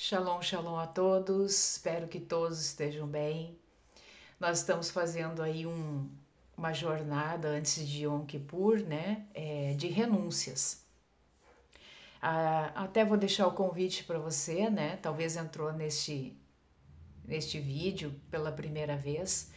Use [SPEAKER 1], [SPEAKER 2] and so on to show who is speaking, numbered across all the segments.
[SPEAKER 1] Shalom, shalom a todos, espero que todos estejam bem. Nós estamos fazendo aí uma jornada antes de Yom Kippur, né, de renúncias. Até vou deixar o convite para você, né, talvez entrou neste vídeo pela primeira vez.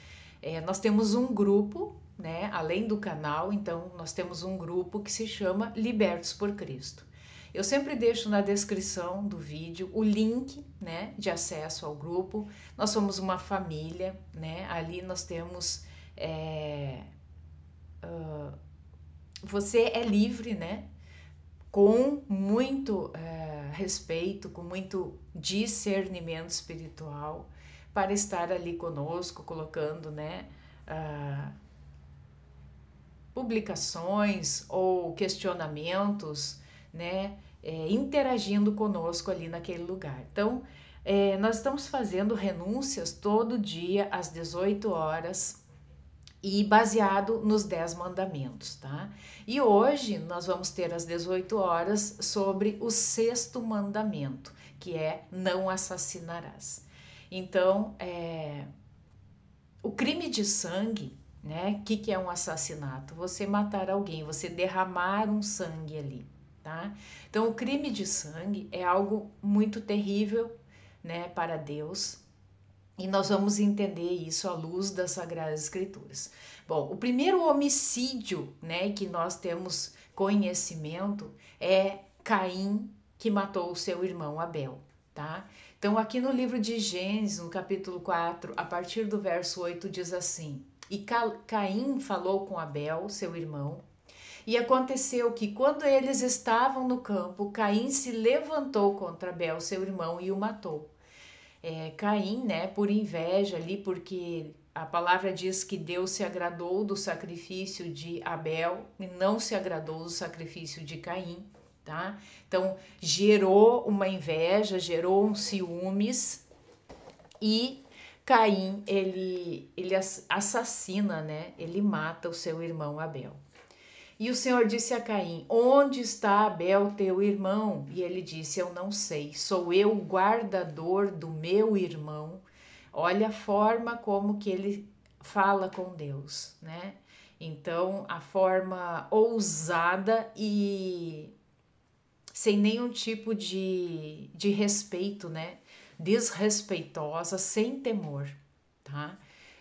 [SPEAKER 1] Nós temos um grupo, né, além do canal, então nós temos um grupo que se chama Libertos por Cristo. Eu sempre deixo na descrição do vídeo o link, né, de acesso ao grupo. Nós somos uma família, né? Ali nós temos você é livre, né? Com muito respeito, com muito discernimento espiritual, para estar ali conosco, colocando, né, publicações ou questionamentos, né, interagindo conosco ali naquele lugar. Então, nós estamos fazendo renúncias todo dia às 18 horas e baseado nos 10 mandamentos, tá? E hoje nós vamos ter às 18 horas sobre o 6º mandamento, que é não assassinarás. Então, o crime de sangue, né? O que é um assassinato? Você matar alguém, você derramar um sangue ali, tá? Então, o crime de sangue é algo muito terrível, né, para Deus. E nós vamos entender isso à luz das Sagradas Escrituras. Bom, o primeiro homicídio, né, que nós temos conhecimento é Caim, que matou o seu irmão Abel, tá? Então, aqui no livro de Gênesis, no capítulo 4, a partir do verso 8, diz assim: E Caim falou com Abel, seu irmão, e aconteceu que, quando eles estavam no campo, Caim se levantou contra Abel, seu irmão, e o matou. Caim, né, por inveja ali, porque a palavra diz que Deus se agradou do sacrifício de Abel e não se agradou do sacrifício de Caim, tá? Então, gerou uma inveja, gerou um ciúmes, e Caim, ele assassina, né? Ele mata o seu irmão Abel. E o Senhor disse a Caim: Onde está Abel, teu irmão? E ele disse: Eu não sei, sou eu o guardador do meu irmão. Olha a forma como que ele fala com Deus, né? Então, a forma ousada e sem nenhum tipo de respeito, né? Desrespeitosa, sem temor, tá?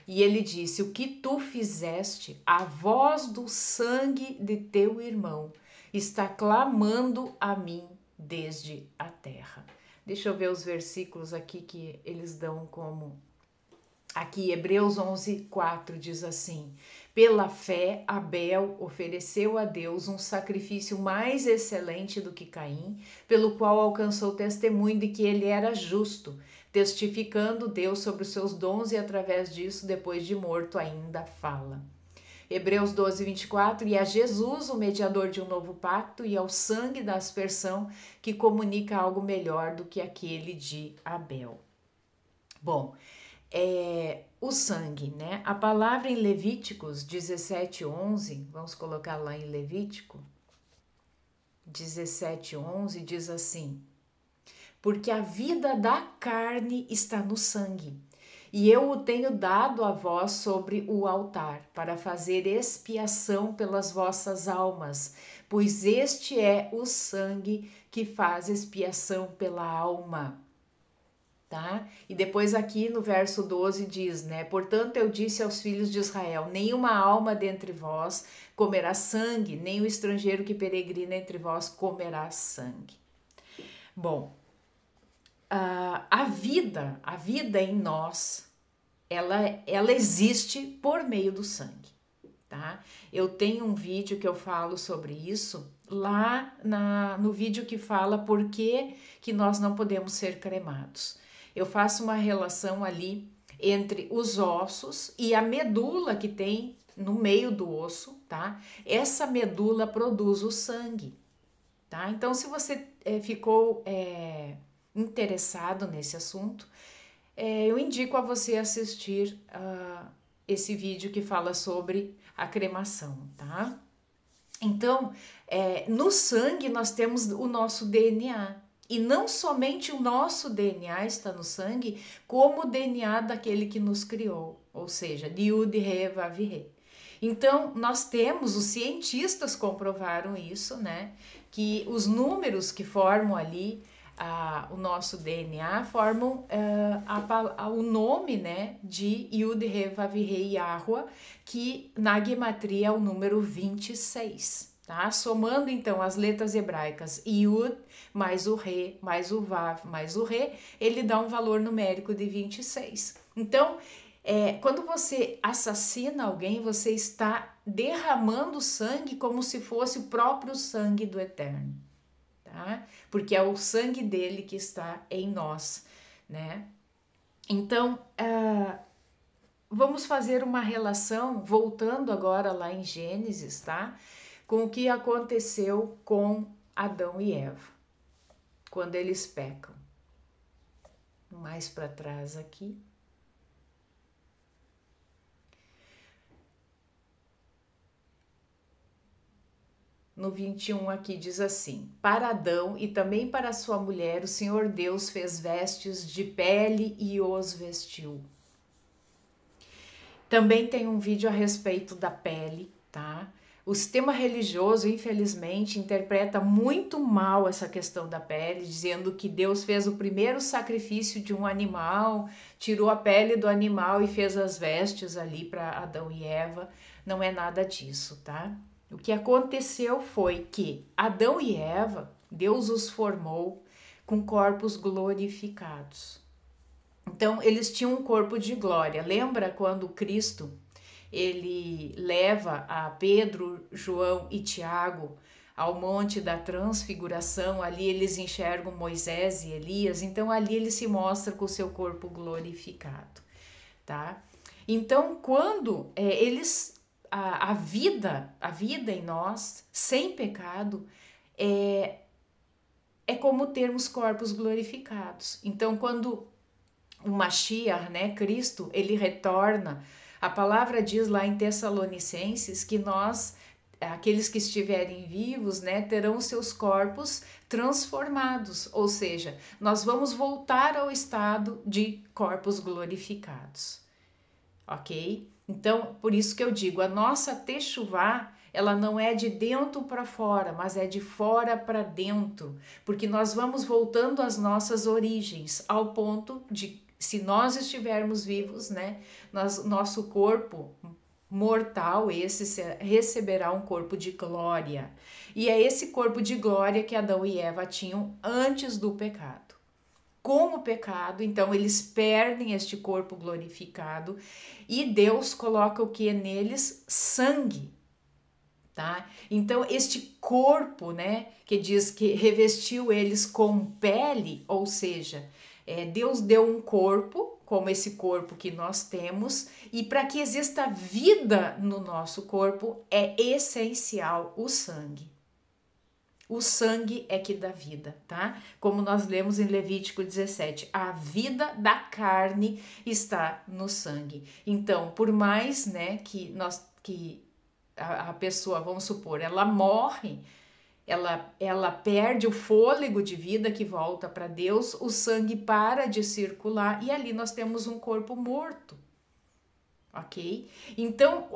[SPEAKER 1] E ele disse: O que tu fizeste, a voz do sangue de teu irmão está clamando a mim desde a terra. Deixa eu ver os versículos aqui que eles dão como... Aqui, Hebreus 11:4 diz assim: Pela fé, Abel ofereceu a Deus um sacrifício mais excelente do que Caim, pelo qual alcançou testemunho de que ele era justo, testificando Deus sobre os seus dons, e através disso, depois de morto, ainda fala. Hebreus 12:24, e a Jesus, o mediador de um novo pacto, e ao sangue da aspersão, que comunica algo melhor do que aquele de Abel. Bom, o sangue, né? A palavra em Levíticos 17:11, vamos colocar lá em Levítico 17:11, diz assim: Porque a vida da carne está no sangue, e eu o tenho dado a vós sobre o altar, para fazer expiação pelas vossas almas, pois este é o sangue que faz expiação pela alma. Tá? E depois aqui no verso 12 diz, né? Portanto eu disse aos filhos de Israel: nenhuma alma dentre vós comerá sangue, nem o estrangeiro que peregrina entre vós comerá sangue. Bom, a vida em nós, ela existe por meio do sangue, tá? Eu tenho um vídeo que eu falo sobre isso lá no vídeo que fala por que nós não podemos ser cremados. Eu faço uma relação ali entre os ossos e a medula que tem no meio do osso, tá? Essa medula produz o sangue, tá? Então, se você ficou interessado nesse assunto, eu indico a você assistir esse vídeo que fala sobre a cremação, tá? Então, no sangue nós temos o nosso DNA, E não somente o nosso DNA está no sangue, como o DNA daquele que nos criou, ou seja, de Yud, Re, Vav, Re. Então, nós temos, os cientistas comprovaram isso, né? Que os números que formam ali o nosso DNA formam o nome, né, de Yud, Re, Vav, Re, Yahweh, que na gematria é o número 26. Tá? Somando então as letras hebraicas Yud mais o Re, mais o Vav, mais o Re, ele dá um valor numérico de 26. Então, quando você assassina alguém, você está derramando sangue como se fosse o próprio sangue do Eterno, tá? Porque é o sangue dele que está em nós, né? Então, vamos fazer uma relação, voltando agora lá em Gênesis, tá? Com o que aconteceu com Adão e Eva, quando eles pecam. Mais para trás aqui. No 21 aqui diz assim: para Adão e também para sua mulher, o Senhor Deus fez vestes de pele e os vestiu. Também tem um vídeo a respeito da pele, tá? O sistema religioso, infelizmente, interpreta muito mal essa questão da pele, dizendo que Deus fez o primeiro sacrifício de um animal, tirou a pele do animal e fez as vestes ali para Adão e Eva. Não é nada disso, tá? O que aconteceu foi que Adão e Eva, Deus os formou com corpos glorificados. Então, eles tinham um corpo de glória. Lembra quando Cristo, ele leva a Pedro, João e Tiago ao monte da transfiguração? Ali eles enxergam Moisés e Elias. Então, ali ele se mostra com o seu corpo glorificado, tá? Então, quando a vida em nós, sem pecado, é como termos corpos glorificados. Então, quando o Mashiach, né, Cristo, ele retorna, a palavra diz lá em Tessalonicenses que nós, aqueles que estiverem vivos, né, terão seus corpos transformados, ou seja, nós vamos voltar ao estado de corpos glorificados, ok? Então, por isso que eu digo, a nossa techuvá, ela não é de dentro para fora, mas é de fora para dentro, porque nós vamos voltando às nossas origens, ao ponto de, se nós estivermos vivos, né, nosso corpo mortal, esse receberá um corpo de glória. E é esse corpo de glória que Adão e Eva tinham antes do pecado. Com o pecado, então eles perdem este corpo glorificado e Deus coloca o que neles? Sangue, tá? Então este corpo, né, que diz que revestiu eles com pele, ou seja, Deus deu um corpo, como esse corpo que nós temos, e para que exista vida no nosso corpo é essencial o sangue. O sangue é que dá vida, tá? Como nós lemos em Levítico 17, a vida da carne está no sangue. Então, por mais, né, que a pessoa, vamos supor, ela morre, ela perde o fôlego de vida que volta para Deus, o sangue para de circular e ali nós temos um corpo morto. Ok? Então,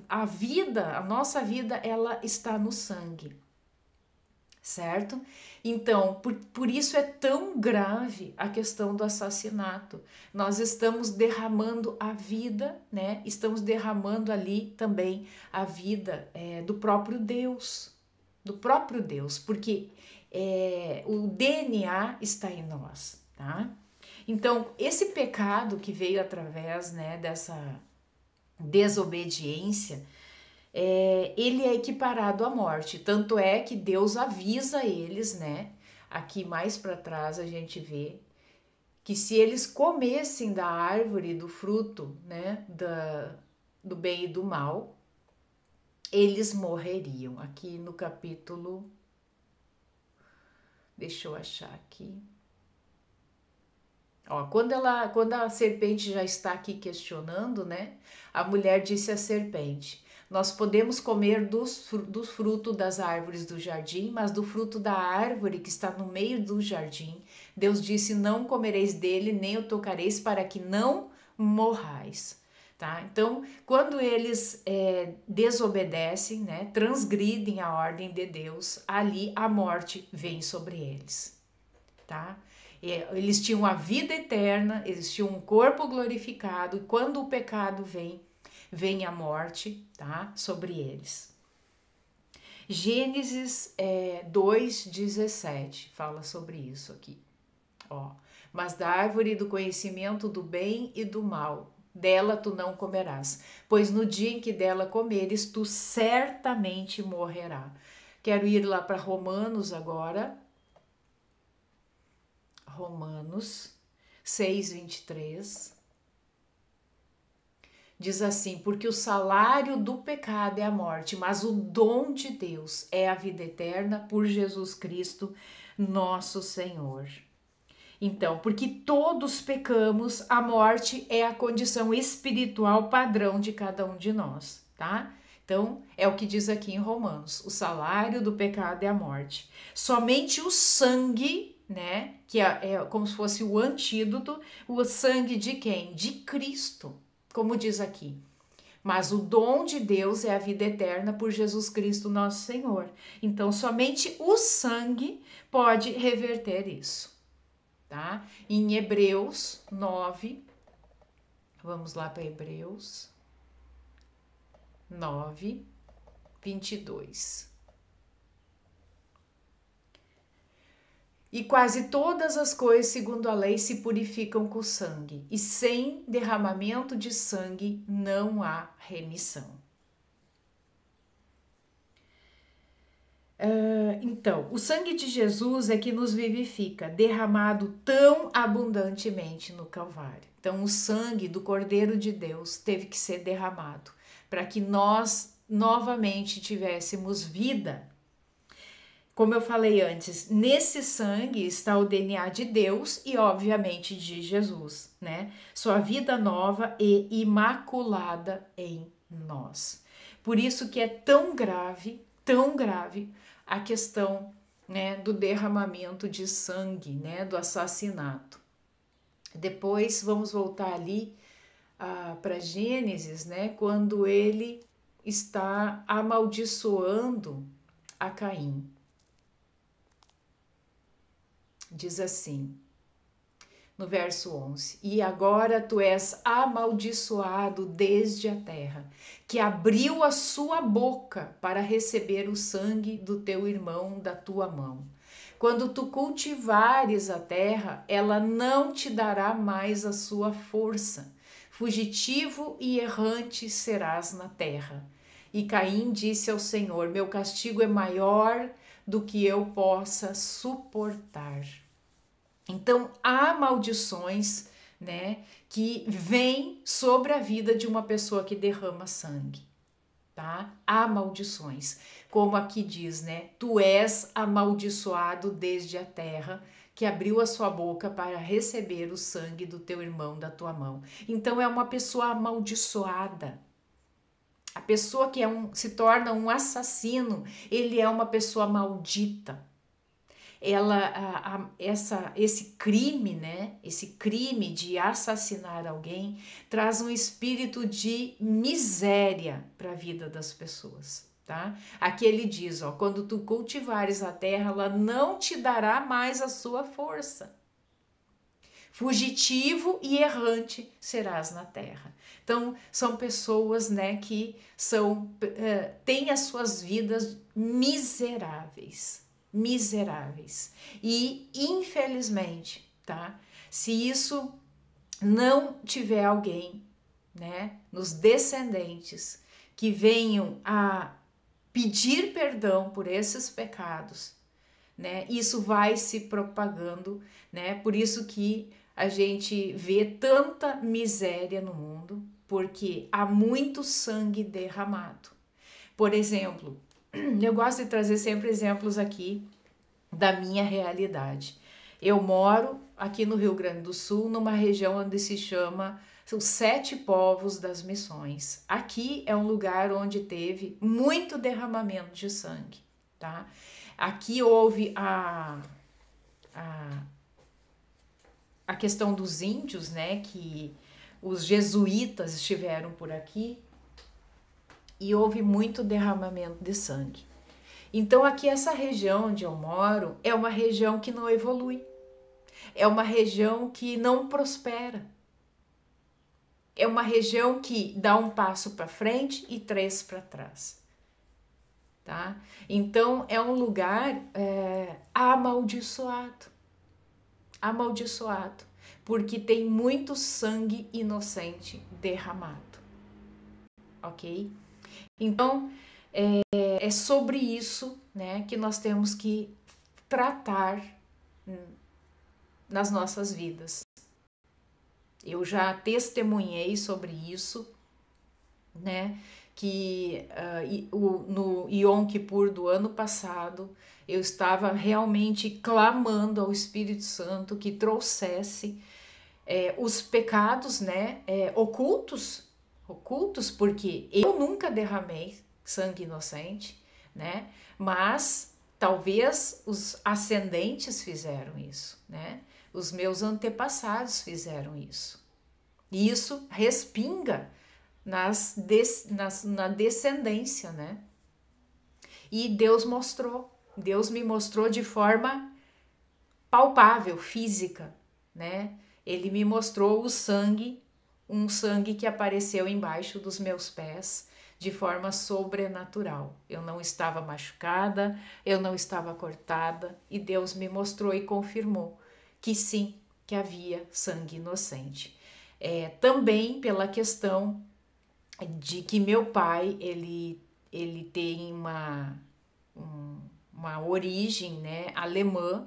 [SPEAKER 1] a vida, a nossa vida, ela está no sangue. Certo? Então, por isso é tão grave a questão do assassinato. Nós estamos derramando a vida, né? Estamos derramando ali também a vida do próprio Deus, porque o DNA está em nós, tá? Então, esse pecado que veio através, né, dessa desobediência, ele é equiparado à morte, tanto é que Deus avisa eles, né? Aqui mais para trás a gente vê que se eles comessem da árvore, do fruto, né, do bem e do mal, eles morreriam. Aqui no capítulo, deixa eu achar aqui. Ó, quando a serpente já está aqui questionando, né? A mulher disse à serpente: Nós podemos comer do fruto das árvores do jardim, mas do fruto da árvore que está no meio do jardim, Deus disse: não comereis dele, nem o tocareis, para que não morrais. Tá? Então, quando eles desobedecem, né, transgridem a ordem de Deus, ali a morte vem sobre eles. Tá? Eles tinham a vida eterna, eles tinham um corpo glorificado, e quando o pecado vem a morte, tá, sobre eles. Gênesis 2:17 fala sobre isso aqui. Ó, mas da árvore do conhecimento do bem e do mal, dela tu não comerás, pois no dia em que dela comeres, tu certamente morrerá. Quero ir lá para Romanos agora. Romanos 6:23. Diz assim: porque o salário do pecado é a morte, mas o dom de Deus é a vida eterna por Jesus Cristo, nosso Senhor. Então, porque todos pecamos, a morte é a condição espiritual padrão de cada um de nós, tá? Então, é o que diz aqui em Romanos: o salário do pecado é a morte. Somente o sangue, né, que é como se fosse o antídoto, o sangue de quem? De Cristo, como diz aqui. Mas o dom de Deus é a vida eterna por Jesus Cristo, nosso Senhor. Então, somente o sangue pode reverter isso. Tá? Em Hebreus 9, vamos lá para Hebreus 9:22. E quase todas as coisas, segundo a lei, se purificam com sangue, e sem derramamento de sangue não há remissão. Então, o sangue de Jesus é que nos vivifica, derramado tão abundantemente no Calvário. Então, o sangue do Cordeiro de Deus teve que ser derramado para que nós novamente tivéssemos vida. Como eu falei antes, nesse sangue está o DNA de Deus e, obviamente, de Jesus, né? Sua vida nova e imaculada em nós. Por isso que é tão grave a questão, né, do derramamento de sangue, né, do assassinato. Depois vamos voltar ali para Gênesis, né, quando ele está amaldiçoando a Caim. Diz assim, no verso 11: e agora tu és amaldiçoado desde a terra, que abriu a sua boca para receber o sangue do teu irmão da tua mão. Quando tu cultivares a terra, ela não te dará mais a sua força. Fugitivo e errante serás na terra. E Caim disse ao Senhor: meu castigo é maior do que eu possa suportar. Então, há maldições, né, que vêm sobre a vida de uma pessoa que derrama sangue, tá? Há maldições, como aqui diz, né, tu és amaldiçoado desde a terra, que abriu a sua boca para receber o sangue do teu irmão da tua mão. Então, é uma pessoa amaldiçoada. A pessoa que se torna um assassino, ele é uma pessoa maldita. Esse crime, né? Esse crime de assassinar alguém traz um espírito de miséria para a vida das pessoas, tá? Aqui ele diz, ó, quando tu cultivares a terra, ela não te dará mais a sua força. Fugitivo e errante serás na terra. Então, são pessoas, né, que têm as suas vidas miseráveis. E, infelizmente, tá? Se isso não tiver alguém, né, nos descendentes, que venham a pedir perdão por esses pecados, né, isso vai se propagando, né? Por isso que a gente vê tanta miséria no mundo, porque há muito sangue derramado. Por exemplo, eu gosto de trazer sempre exemplos aqui da minha realidade. Eu moro aqui no Rio Grande do Sul, numa região onde se chama os 7 povos das missões. Aqui é um lugar onde teve muito derramamento de sangue, tá? Aqui houve a questão dos índios, né, que os jesuítas estiveram por aqui e houve muito derramamento de sangue. Então aqui essa região onde eu moro é uma região que não evolui, é uma região que não prospera, é uma região que dá um passo para frente e 3 para trás, tá? Então é um lugar amaldiçoado, porque tem muito sangue inocente derramado, ok? Então é sobre isso, né, que nós temos que tratar nas nossas vidas. Eu já testemunhei sobre isso, né, que no Yom Kippur do ano passado, eu estava realmente clamando ao Espírito Santo que trouxesse os pecados, né, ocultos, porque eu nunca derramei sangue inocente, né, mas talvez os ascendentes fizeram isso, né, os meus antepassados fizeram isso. E isso respinga na descendência, né? E Deus me mostrou de forma palpável, física, né? Ele me mostrou o sangue, um sangue que apareceu embaixo dos meus pés de forma sobrenatural. Eu não estava machucada, eu não estava cortada, e Deus me mostrou e confirmou que sim, que havia sangue inocente. Também pela questão de que meu pai, ele tem uma origem, né, alemã,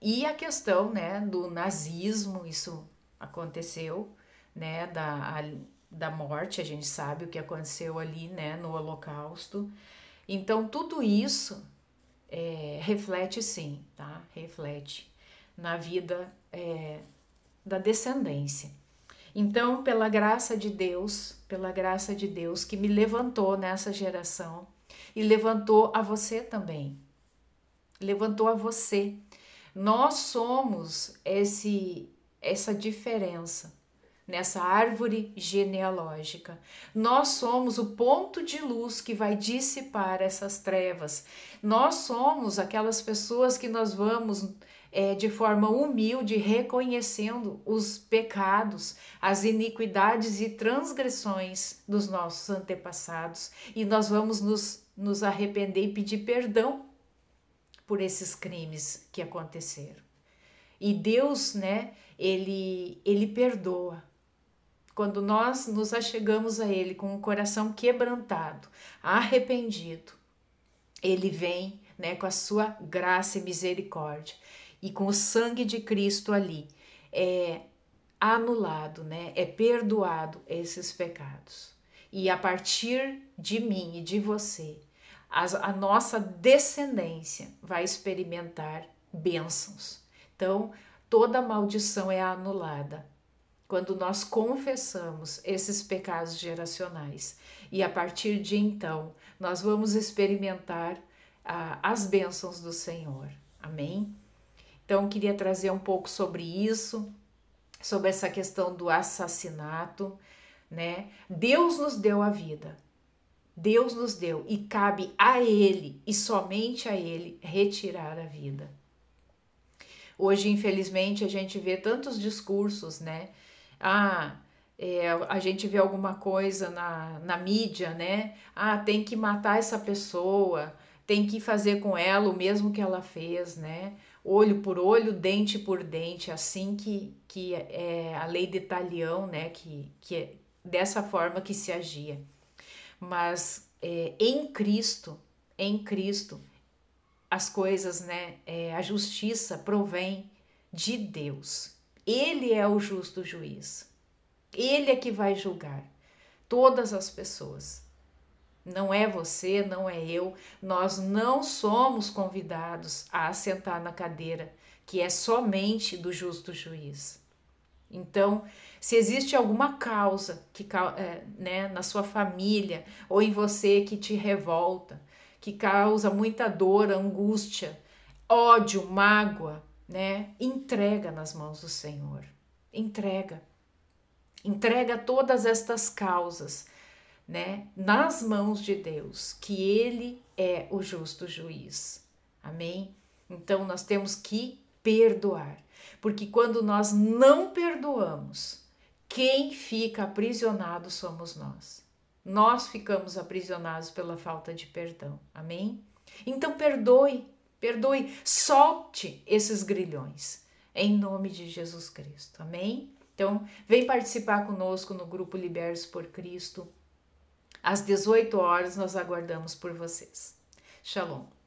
[SPEAKER 1] e a questão, né, do nazismo, isso aconteceu, né, da morte, a gente sabe o que aconteceu ali, né, no Holocausto. Então tudo isso reflete sim, tá? Reflete na vida da descendência. Então, pela graça de Deus que me levantou nessa geração e levantou a você também. Levantou a você. Nós somos essa diferença nessa árvore genealógica. Nós somos o ponto de luz que vai dissipar essas trevas. Nós somos aquelas pessoas que nós vamos de forma humilde reconhecendo os pecados, as iniquidades e transgressões dos nossos antepassados, e nós vamos nos arrepender e pedir perdão por esses crimes que aconteceram. E Deus, né, ele perdoa. Quando nós nos achegamos a Ele com o coração quebrantado, arrependido, Ele vem, né, com a sua graça e misericórdia, e com o sangue de Cristo ali, anulado, né, perdoado esses pecados. E a partir de mim e de você, a nossa descendência vai experimentar bênçãos. Então, toda maldição é anulada quando nós confessamos esses pecados geracionais. E a partir de então, nós vamos experimentar as bênçãos do Senhor. Amém? Então, queria trazer um pouco sobre isso, sobre essa questão do assassinato, né? Deus nos deu a vida. Deus nos deu e cabe a Ele e somente a Ele retirar a vida. Hoje, infelizmente, a gente vê tantos discursos, né? A gente vê alguma coisa na mídia, né? Tem que matar essa pessoa, tem que fazer com ela o mesmo que ela fez, né? Olho por olho, dente por dente, assim que é a lei de Talião, né? Que é dessa forma que se agia. Mas em Cristo, as coisas, né? A justiça provém de Deus. Ele é o justo juiz. Ele é que vai julgar todas as pessoas, Não é você, não é eu. Nós não somos convidados a assentar na cadeira, que é somente do justo juiz. Então, se existe alguma causa né, na sua família ou em você que te revolta, que causa muita dor, angústia, ódio, mágoa, né? Entrega nas mãos do Senhor. Entrega. Entrega todas estas causas, né, nas mãos de Deus, que Ele é o justo juiz. Amém? Então nós temos que perdoar, porque quando nós não perdoamos, quem fica aprisionado somos nós. Nós ficamos aprisionados pela falta de perdão. Amém? Então perdoe, solte esses grilhões, em nome de Jesus Cristo. Amém? Então, vem participar conosco no grupo Libertos por Cristo. Às 18 horas nós aguardamos por vocês. Shalom.